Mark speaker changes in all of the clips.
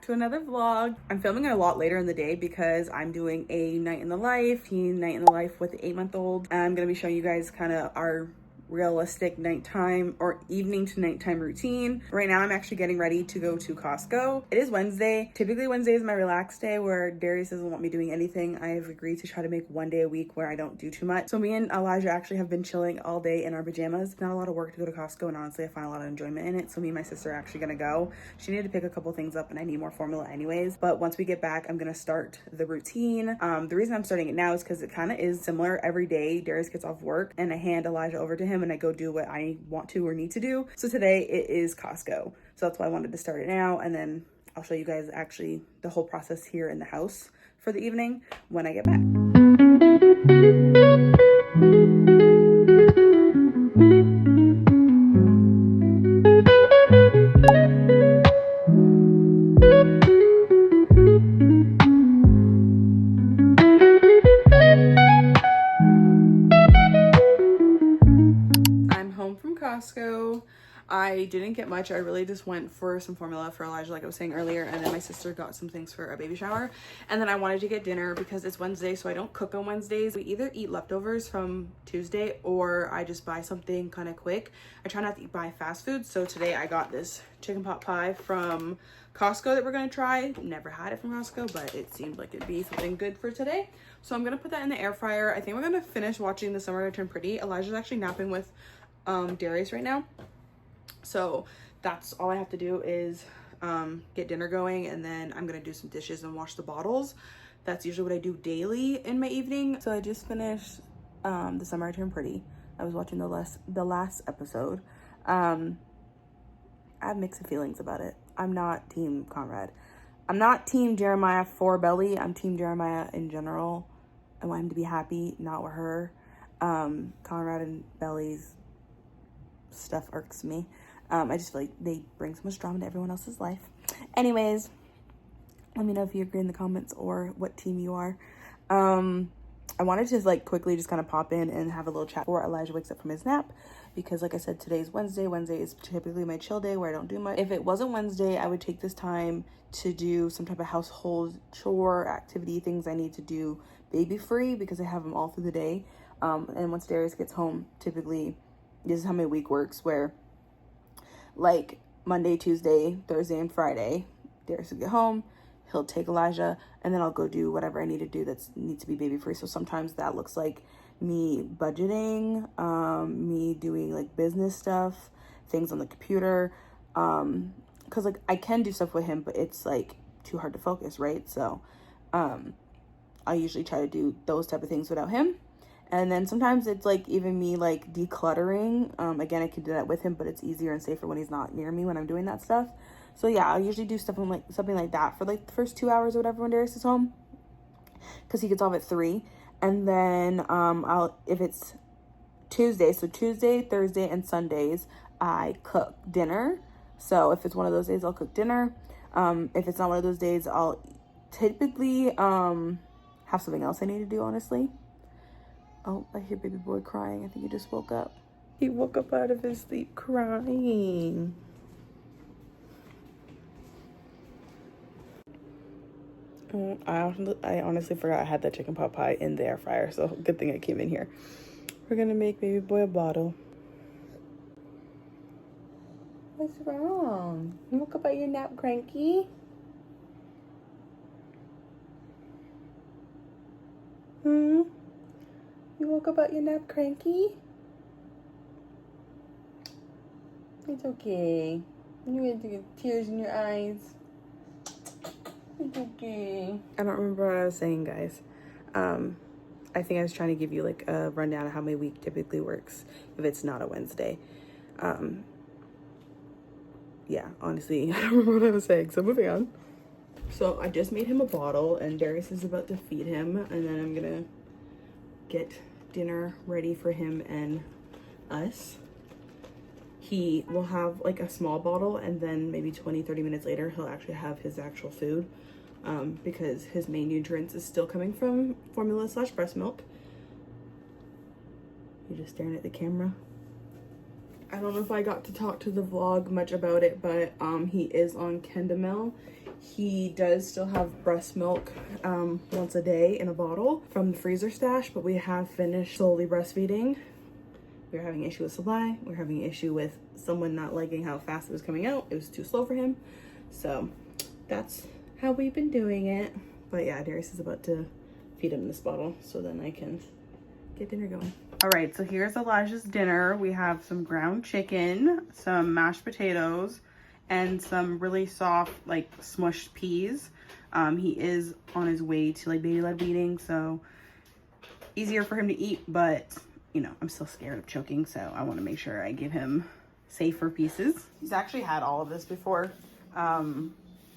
Speaker 1: to another vlog. I'm filming it a lot later in the day because I'm doing a night in the life, teen night in the life with the 8-month-old. I'm gonna be showing you guys kind of our realistic nighttime or evening to nighttime routine. Right now I'm actually getting ready to go to Costco. It is Wednesday. Typically Wednesday is my relaxed day where Darius doesn't want me doing anything. I have agreed to try to make one day a week where I don't do too much. So me and Elijah actually have been chilling all day in our pajamas. Not a lot of work to go to Costco, and honestly I find a lot of enjoyment in it. So me and my sister are actually gonna go. She needed to pick a couple things up and I need more formula anyways. But once we get back, I'm gonna start the routine. The reason I'm starting it now is because it kind of is similar every day. Darius gets off work and I hand Elijah over to him and I go do what I want to or need to do. So today it is Costco. So that's why I wanted to start it now, and then I'll show you guys actually the whole process here in the house for the evening when I get back. Costco. I didn't get much. I really just went for some formula for Elijah, like I was saying earlier, and then my sister got some things for a baby shower. And then I wanted to get dinner because it's Wednesday, so I don't cook on Wednesdays. We either eat leftovers from Tuesday or I just buy something kind of quick. I try not to buy fast food, so today I got this chicken pot pie from Costco that we're gonna try. Never had it from Costco, but it seemed like it'd be something good for today. So I'm gonna put that in the air fryer. I think we're gonna finish watching The Summer I Turned Pretty. Elijah's actually napping with Darius right now, so that's all I have to do is get dinner going, and then I'm gonna do some dishes and wash the bottles. That's usually what I do daily in my evening. So I just finished The Summer I Turned Pretty. I was watching the last episode. I have mixed feelings about it. I'm not team Conrad. I'm not team Jeremiah for Belly. I'm team Jeremiah in general. I want him to be happy, not with her. Conrad and Belly's stuff irks me. I just feel like they bring so much drama to everyone else's life. Anyways, let me know if you agree in the comments or what team you are. I wanted to like quickly just kind of pop in and have a little chat before Elijah wakes up from his nap, because like I said, today's Wednesday. Wednesday is typically my chill day where I don't do much. If it wasn't Wednesday, I would take this time to do some type of household chore activity, things I need to do baby free, because I have them all through the day. And once Darius gets home, typically this is how my week works, where like Monday, Tuesday, Thursday, and Friday, Darius will get home, he'll take Elijah, and then I'll go do whatever I need to do that needs to be baby free. So sometimes that looks like me budgeting, me doing like business stuff, things on the computer, because like I can do stuff with him, but it's like too hard to focus, right? So I usually try to do those type of things without him. And then sometimes it's like even me like decluttering. Again, I can do that with him, but it's easier and safer when he's not near me when I'm doing that stuff. So yeah, I'll usually do stuff like something like that for like the first 2 hours or whatever when Darius is home, because he gets off at 3. And then if it's Tuesday, so Tuesday, Thursday, and Sundays, I cook dinner. So if it's one of those days, I'll cook dinner. If it's not one of those days, I'll typically have something else I need to do, honestly. Oh, I hear baby boy crying. I think he just woke up. He woke up out of his sleep crying. I honestly forgot I had that chicken pot pie in the air fryer, so good thing I came in here. We're gonna make baby boy a bottle. What's wrong? You woke up out your nap, cranky? You woke up out your nap cranky? It's okay. You had to get tears in your eyes. It's okay. I don't remember what I was saying, guys. I think I was trying to give you like a rundown of how my week typically works if it's not a Wednesday. Yeah, honestly, I don't remember what I was saying, so moving on. So I just made him a bottle and Darius is about to feed him, and then I'm gonna get dinner ready for him and us. He will have like a small bottle, and then maybe 20-30 minutes later he'll actually have his actual food, because his main nutrients is still coming from formula / breast milk. You're just staring at the camera. I don't know if I got to talk to the vlog much about it, but he is on Kendamil. He does still have breast milk once a day in a bottle from the freezer stash, but we have finished solely breastfeeding. We were having an issue with supply. We were having an issue with someone not liking how fast it was coming out. It was too slow for him. So that's how we've been doing it. But yeah, Darius is about to feed him this bottle so then I can get dinner going. All right, so here's Elijah's dinner. We have some ground chicken, some mashed potatoes, and some really soft, like, smushed peas. He is on his way to, like, baby-led weaning, so easier for him to eat, but, you know, I'm still scared of choking, so I want to make sure I give him safer pieces. He's actually had all of this before.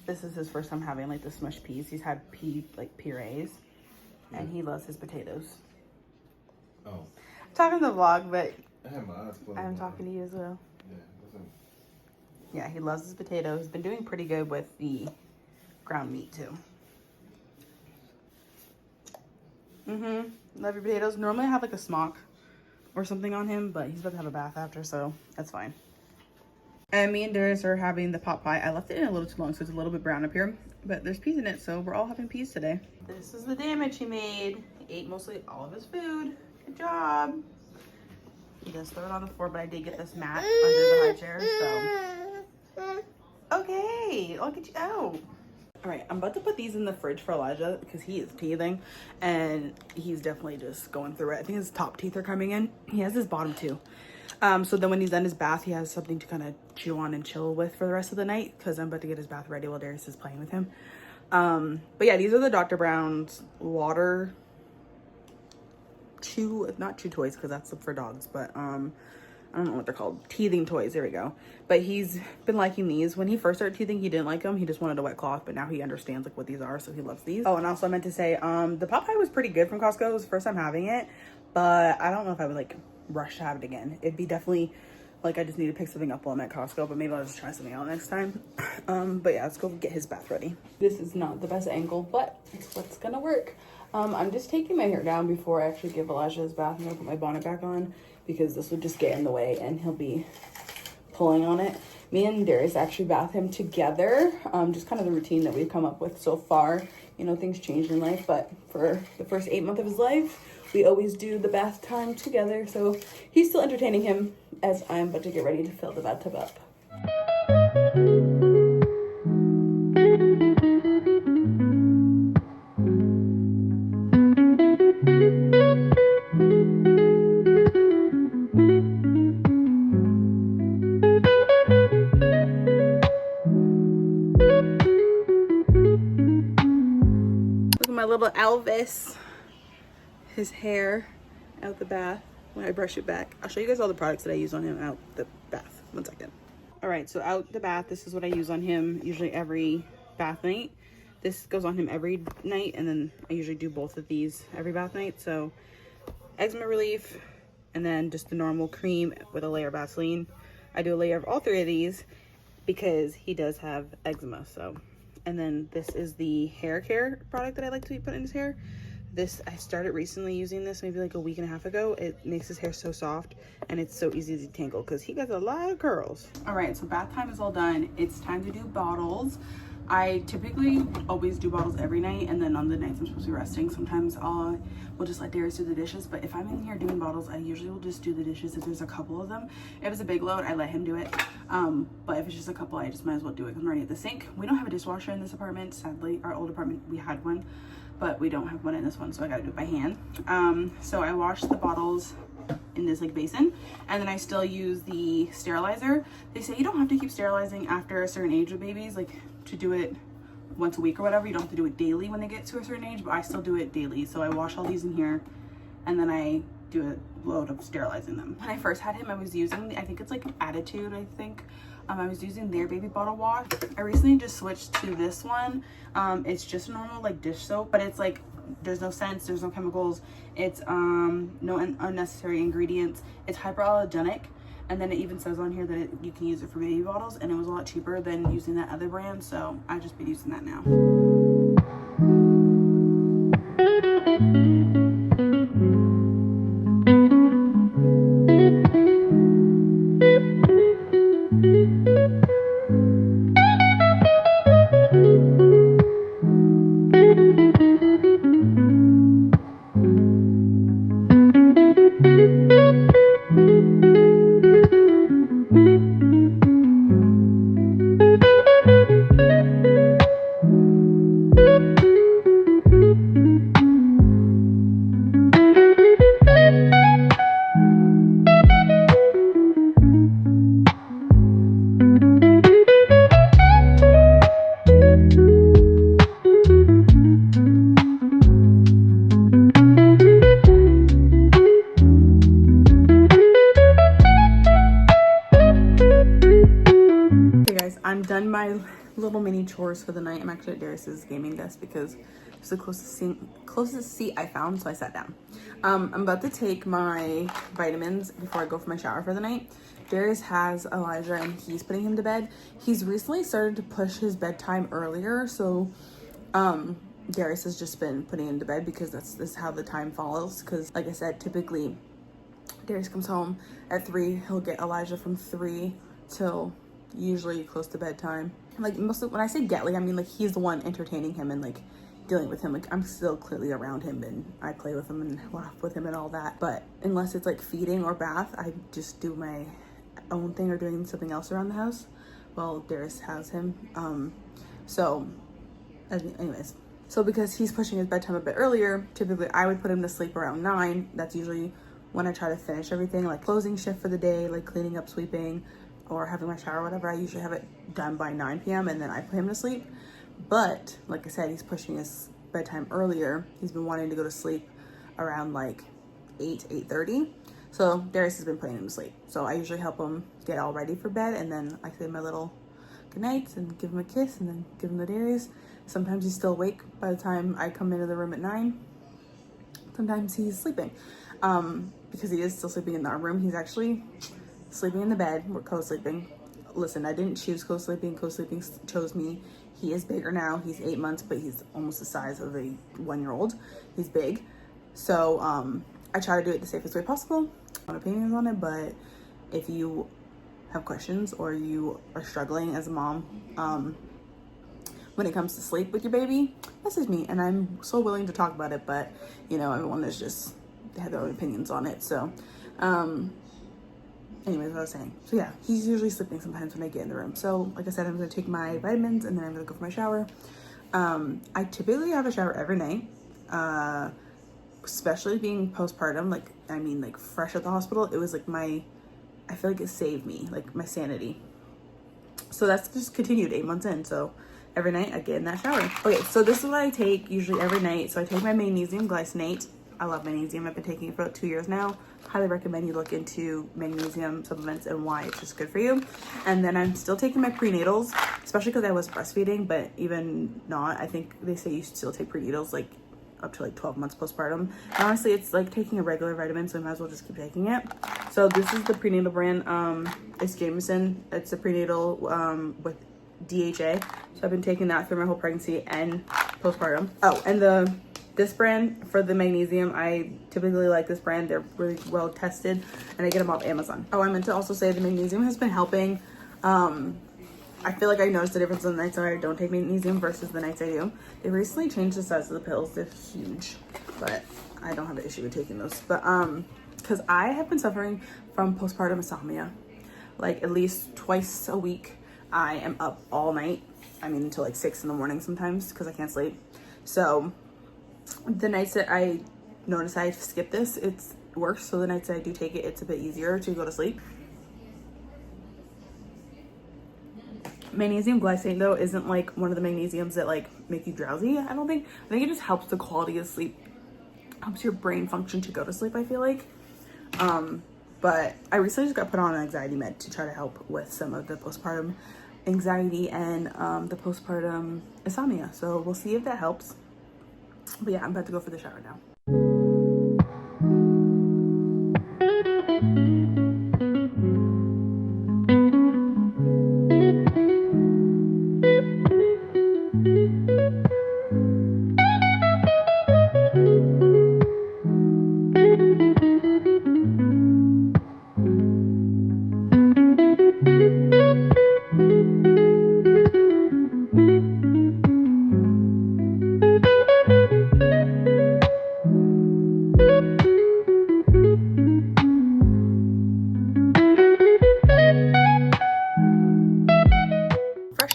Speaker 1: This is his first time having, like, the smushed peas. He's had purees, and he loves his potatoes. Oh. I'm talking to the vlog, but
Speaker 2: I have my eyes closed.
Speaker 1: I'm talking to you as well.
Speaker 2: Yeah,
Speaker 1: yeah, he loves his potato. He's been doing pretty good with the ground meat too. Love your potatoes. Normally I have like a smock or something on him, but he's about to have a bath after, so that's fine. And me and Darius are having the pot pie. I left it in a little too long, so it's a little bit brown up here, but there's peas in it, so we're all having peas today. This is the damage he made. He ate mostly all of his food. Good job. He does throw it on the floor, but I did get this mat under the high chair, so. Okay, I'll get you out. All right, I'm about to put these in the fridge for Elijah because he is teething and he's definitely just going through it. I think his top teeth are coming in. He has his bottom too. So then when he's done his bath, he has something to kind of chew on and chill with for the rest of the night because I'm about to get his bath ready while Darius is playing with him. But yeah, these are the Dr. Brown's water not chew toys because that's for dogs, but I don't know what they're called, teething toys. There we go. But he's been liking these. When he first started teething, he didn't like them. He just wanted a wet cloth, but now he understands like what these are, so he loves these. Oh, and also I meant to say the pot pie was pretty good from Costco. It was the first time having it, but I don't know if I would like rush to have it again. It'd be definitely like I just need to pick something up while I'm at Costco, but maybe I'll just try something out next time. But yeah, let's go get his bath ready. This is not the best angle, but it's what's gonna work. I'm just taking my hair down before I actually give Elijah his bath. I'm gonna put my bonnet back on because this would just get in the way and he'll be pulling on it. Me and Darius actually bath him together. Just kind of the routine that we've come up with so far. You know, things change in life, but for the first 8 months of his life, we always do the bath time together. So he's still entertaining him as I'm about to get ready to fill the bathtub up. My little Elvis, his hair out the bath when I brush it back. I'll show you guys all the products that I use on him out the bath. 1 second. All right, so out the bath, this is what I use on him usually every bath night. This goes on him every night, and then I usually do both of these every bath night. So eczema relief, and then just the normal cream with a layer of Vaseline. I do a layer of all 3 of these because he does have eczema, so. And then this is the hair care product that I like to put in his hair. This, I started recently using this maybe like a week and a half ago. It makes his hair so soft and it's so easy to detangle because he got a lot of curls. All right, so bath time is all done. It's time to do bottles. I typically always do bottles every night, and then on the nights I'm supposed to be resting, sometimes we'll just let Darius do the dishes. But if I'm in here doing bottles, I usually will just do the dishes if there's a couple of them. If it's a big load, I let him do it. But if it's just a couple, I just might as well do it because I'm already at the sink. We don't have a dishwasher in this apartment, sadly. Our old apartment, we had one, but we don't have one in this one, so I gotta do it by hand. So I wash the bottles in this like basin, and then I still use the sterilizer. They say you don't have to keep sterilizing after a certain age with babies, like to do it once a week or whatever. You don't have to do it daily when they get to a certain age, but I still do it daily. So I wash all these in here, and then I do a load of sterilizing them. When I first had him, I was using, I think it's like Attitude, I think. I was using their baby bottle wash. I recently just switched to this one. It's just normal like dish soap, but it's like there's no scents, there's no chemicals, it's no unnecessary ingredients, it's hyperallergenic, and then it even says on here that you can use it for baby bottles, and it was a lot cheaper than using that other brand, so I just been using that now. little mini chores for the night. I'm actually at Darius's gaming desk because it's the closest seat I found, so I sat down. I'm about to take my vitamins before I go for my shower for the night. Darius has Elijah and he's putting him to bed. He's recently started to push his bedtime earlier, so Darius has just been putting him to bed because this is how the time follows. Because like I said, typically Darius comes home at 3. He'll get Elijah from 3 till usually close to bedtime. Like mostly when I say get, like I mean like he's the one entertaining him and like dealing with him. Like I'm still clearly around him and I play with him and laugh with him and all that, but unless it's like feeding or bath, I just do my own thing or doing something else around the house while Darius has him. So anyways, so because he's pushing his bedtime a bit earlier, typically I would put him to sleep around 9. That's usually when I try to finish everything, like closing shift for the day, like cleaning up, sweeping, or having my shower, whatever. I usually have it done by 9 p.m. and then I put him to sleep. But like I said, he's pushing his bedtime earlier. He's been wanting to go to sleep around like 8:30. So Darius has been putting him to sleep. So I usually help him get all ready for bed, and then I say my little good nights and give him a kiss and then give him to Darius. Sometimes he's still awake by the time I come into the room at 9. Sometimes he's sleeping. Because he is still sleeping in our room. He's actually sleeping in the bed. We're co-sleeping. Listen, I didn't choose co-sleeping. Co-sleeping chose me. He is bigger now. He's 8 months, but he's almost the size of a 1-year-old. He's big. So I try to do it the safest way possible. My opinions on it, but if you have questions or you are struggling as a mom when it comes to sleep with your baby, message me, and I'm so willing to talk about it. But you know, everyone is just, they have their own opinions on it. So anyways, what I was saying, so yeah, he's usually sleeping sometimes when I get in the room. So like I said, I'm gonna take my vitamins and then I'm gonna go for my shower. I typically have a shower every night, especially being postpartum. Like I mean, like fresh at the hospital, it was like I feel like it saved me, like my sanity. So that's just continued 8 months in. So every night I get in that shower. Okay, so this is what I take usually every night. So I take my magnesium glycinate. I love magnesium. I've been taking it for about 2 years now. Highly recommend you look into magnesium supplements and why it's just good for you. And then I'm still taking my prenatals, especially because I was breastfeeding, but even not, I think they say you should still take prenatals like up to like 12 months postpartum. And honestly, it's like taking a regular vitamin, so I might as well just keep taking it. So this is the prenatal brand. It's 𝐏𝐫𝐨𝐝. It's a prenatal with DHA. So I've been taking that through my whole pregnancy and postpartum. Oh, and this brand for the magnesium, I typically like this brand. They're really well tested and I get them off Amazon. Oh, I meant to also say the magnesium has been helping. I feel like I noticed the difference on the nights that I don't take magnesium versus the nights I do. They recently changed the size of the pills. They're huge, but I don't have an issue with taking those. But because I have been suffering from postpartum insomnia, like at least twice a week. I am up all night. I mean, until like 6 in the morning sometimes because I can't sleep. So the nights that I notice I skip this, it's worse. So the nights that I do take it, it's a bit easier to go to sleep. Magnesium glycinate though isn't like one of the magnesiums that like make you drowsy. I don't think. I think it just helps the quality of sleep, helps your brain function to go to sleep, I feel like. But I recently just got put on an anxiety med to try to help with some of the postpartum anxiety and the postpartum insomnia. So we'll see if that helps. But yeah, I'm about to go for the shower now.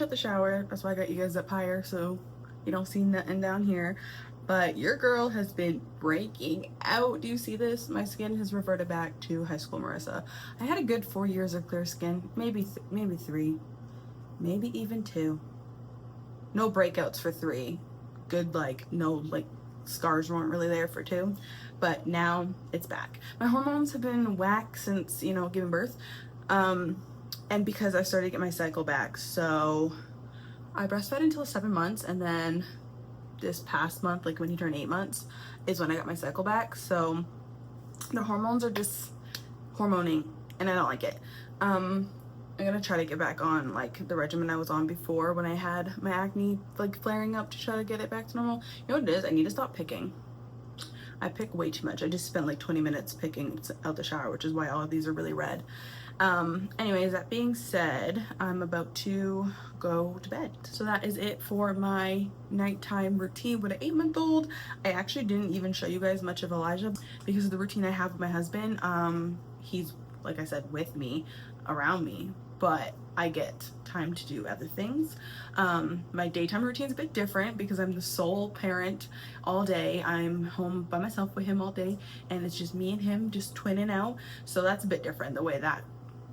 Speaker 1: The shower, that's why I got you guys up higher so you don't see nothing down here. But your girl has been breaking out. Do you see this? My skin has reverted back to high school Marissa. I had a good 4 years of clear skin, maybe 3, maybe even 2. No breakouts for 3. Good, like no like scars weren't really there for 2, but now it's back. My hormones have been whack since, you know, giving birth. And because I started to get my cycle back, so I breastfed until 7 months, and then this past month, like when he turned 8 months, is when I got my cycle back. So the hormones are just hormoning, and I don't like it. I'm gonna try to get back on like the regimen I was on before when I had my acne like flaring up, to try to get it back to normal. You know what it is? I need to stop picking. I pick way too much. I just spent like 20 minutes picking out the shower, which is why all of these are really red. Anyways, that being said, I'm about to go to bed. So that is it for my nighttime routine with an 8-month-old. I actually didn't even show you guys much of Elijah because of the routine I have with my husband. He's, like I said, with me, around me, but I get time to do other things. My daytime routine is a bit different because I'm the sole parent all day. I'm home by myself with him all day, and it's just me and him just twinning out. So that's a bit different the way that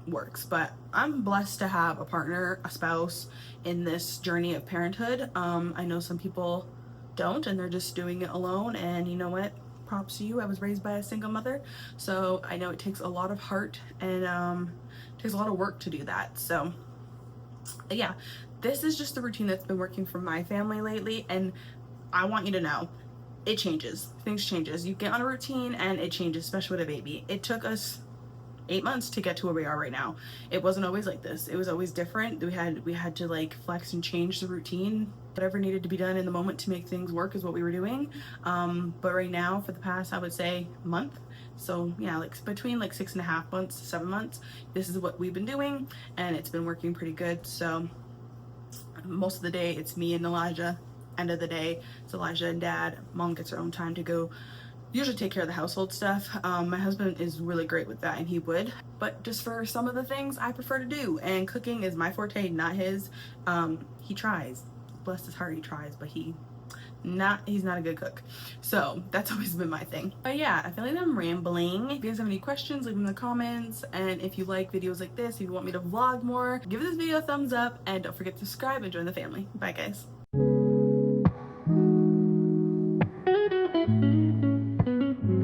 Speaker 1: works, but I'm blessed to have a partner, a spouse in this journey of parenthood. I know some people don't, and they're just doing it alone, and you know what, props to you. I was raised by a single mother, so I know it takes a lot of heart, and it takes a lot of work to do that. So yeah, this is just the routine that's been working for my family lately, and I want you to know it changes. Things changes. You get on a routine and it changes, especially with a baby. It took us 8 months to get to where we are right now. It wasn't always like this. It was always different. We had to like flex and change the routine. Whatever needed to be done in the moment to make things work is what we were doing. But right now, for the past, I would say, month, so yeah, like between like 6.5 months to 7 months, this is what we've been doing, and it's been working pretty good. So most of the day it's me and Elijah. End of the day it's Elijah and Dad. Mom gets her own time to go usually take care of the household stuff. My husband is really great with that, and he would, but just for some of the things I prefer to do, and cooking is my forte, not his. He tries, bless his heart, he tries, but he's not a good cook. So that's always been my thing. But yeah, I feel like I'm rambling. If you guys have any questions, leave them in the comments, and if you like videos like this, if you want me to vlog more, give this video a thumbs up, and don't forget to subscribe and join the family. Bye guys.